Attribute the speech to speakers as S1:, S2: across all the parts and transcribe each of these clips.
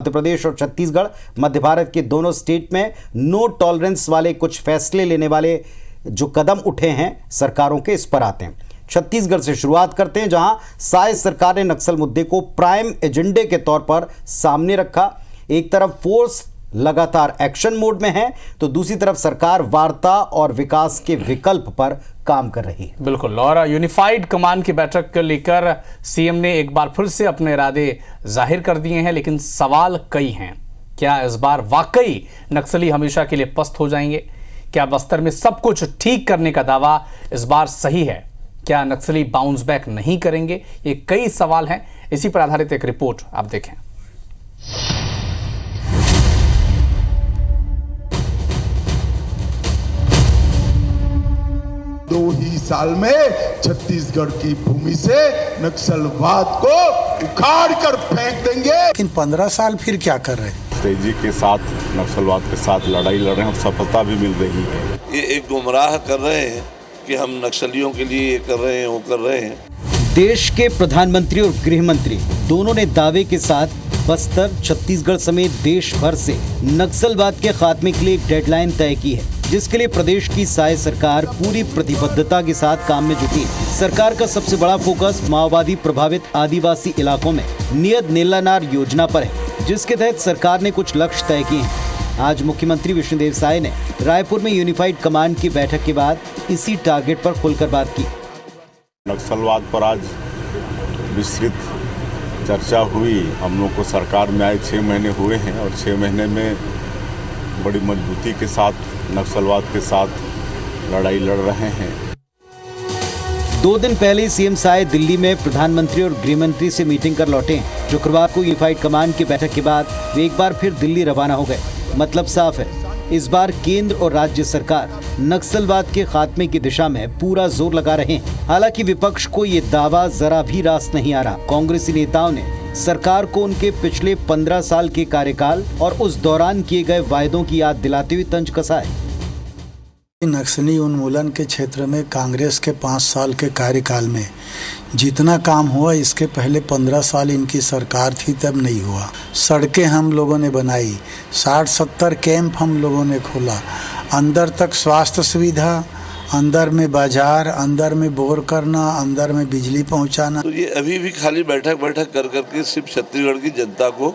S1: मध्य प्रदेश और छत्तीसगढ़ मध्य भारत के दोनों स्टेट में नो टॉलरेंस वाले कुछ फैसले लेने वाले जो कदम उठे हैं सरकारों के, इस पर आते हैं। छत्तीसगढ़ से शुरुआत करते हैं, जहां साय सरकार ने नक्सल मुद्दे को प्राइम एजेंडे के तौर पर सामने रखा। एक तरफ फोर्स लगातार एक्शन मोड में है, तो दूसरी तरफ सरकार वार्ता और विकास के विकल्प पर काम कर रही है।
S2: बिल्कुल, और यूनिफाइड कमांड की बैठक को लेकर सीएम ने एक बार फिर से अपने इरादे जाहिर कर दिए हैं, लेकिन सवाल कई हैं। क्या इस बार वाकई नक्सली हमेशा के लिए पस्त हो जाएंगे? क्या बस्तर में सब कुछ ठीक करने का दावा इस बार सही है? क्या नक्सली बाउंस बैक नहीं करेंगे? ये कई सवाल हैं। इसी पर आधारित एक रिपोर्ट आप देखें।
S3: 2 ही साल में छत्तीसगढ़ की भूमि से नक्सलवाद को उखाड़ कर फेंक देंगे।
S4: लेकिन 15 साल फिर क्या कर रहे हैं?
S5: तेजी के साथ नक्सलवाद के साथ लड़ाई लड़ रहे हैं और सफलता भी मिल रही है।
S6: ये एक गुमराह कर रहे हैं कि हम नक्सलियों के लिए ये कर रहे हैं, वो कर रहे हैं।
S1: देश के प्रधानमंत्री और गृह मंत्री दोनों ने दावे के साथ बस्तर, छत्तीसगढ़ समेत देश भर से नक्सलवाद के खात्मे के लिए एक डेडलाइन तय की है, जिसके लिए प्रदेश की साय सरकार पूरी प्रतिबद्धता के साथ काम में जुटी। सरकार का सबसे बड़ा फोकस माओवादी प्रभावित आदिवासी इलाकों में नियत नीलानार योजना पर है, जिसके तहत सरकार ने कुछ लक्ष्य तय किए हैं। आज मुख्यमंत्री विष्णुदेव साय ने रायपुर में यूनिफाइड कमांड की बैठक के बाद इसी टारगेट पर खुलकर बात की।
S5: नक्सलवाद पर आज विस्तृत चर्चा हुई। हम लोग को सरकार में आए 6 महीने हुए हैं और 6 महीने में बड़ी मजबूती के साथ नक्सलवाद के साथ लड़ाई लड़ रहे हैं।
S1: 2 दिन पहले सीएम साय दिल्ली में प्रधानमंत्री और गृह मंत्री से मीटिंग कर लौटे। शुक्रवार को यूनिफाइड कमांड की बैठक के बाद वे एक बार फिर दिल्ली रवाना हो गए। मतलब साफ है, इस बार केंद्र और राज्य सरकार नक्सलवाद के खात्मे की दिशा में पूरा जोर लगा रहे हैं। हालांकि विपक्ष को ये दावा जरा भी रास नहीं आ रहा। कांग्रेसी नेताओं ने सरकार को उनके पिछले 15 साल के कार्यकाल और उस दौरान किए गए वायदों की याद दिलाते हुए तंज कसा है।
S4: नक्सली उन्मूलन के क्षेत्र में कांग्रेस के 5 साल के कार्यकाल में जितना काम हुआ, इसके पहले 15 साल इनकी सरकार थी तब नहीं हुआ। सड़कें हम लोगों ने बनाई, 60-70 कैंप हम लोगों ने खोला, अंदर तक स्वास्थ्य सुविधा, अंदर में बाजार, अंदर में बोर करना, अंदर में बिजली पहुंचाना।
S6: तो ये अभी भी खाली बैठक कर करके सिर्फ छत्तीसगढ़ की जनता को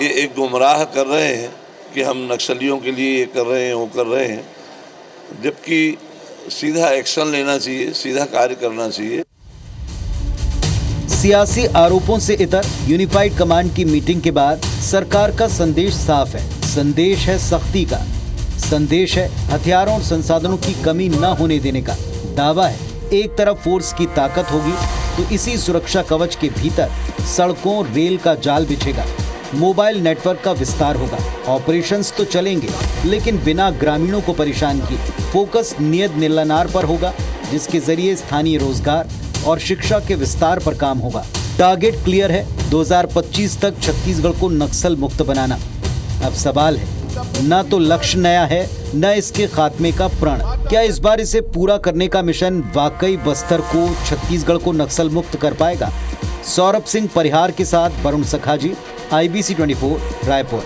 S6: ये एक गुमराह कर रहे हैं कि हम नक्सलियों के लिए ये कर रहे हैं, वो कर रहे हैं, जबकि सीधा एक्शन लेना चाहिए, सीधा कार्य करना चाहिए।
S1: सियासी आरोपों से इतर यूनिफाइड कमांड की मीटिंग के बाद सरकार का संदेश साफ है। संदेश है सख्ती का, संदेश है हथियारों और संसाधनों की कमी न होने देने का। दावा है एक तरफ फोर्स की ताकत होगी तो इसी सुरक्षा कवच के भीतर सड़कों, रेल का जाल बिछेगा, मोबाइल नेटवर्क का विस्तार होगा। ऑपरेशंस तो चलेंगे, लेकिन बिना ग्रामीणों को परेशान किए। फोकस नियत नीलानार पर होगा, जिसके जरिए स्थानीय रोजगार और शिक्षा के विस्तार पर काम होगा। टारगेट क्लियर है, 2025 तक छत्तीसगढ़ को नक्सल मुक्त बनाना। अब सवाल है, न तो लक्ष्य नया है, न इसके खात्मे का प्रण। क्या इस बार इसे पूरा करने का मिशन वाकई बस्तर को, छत्तीसगढ़ को नक्सल मुक्त कर पाएगा? सौरभ सिंह परिहार के साथ वरुण सखाजी, IBC 24 रायपुर।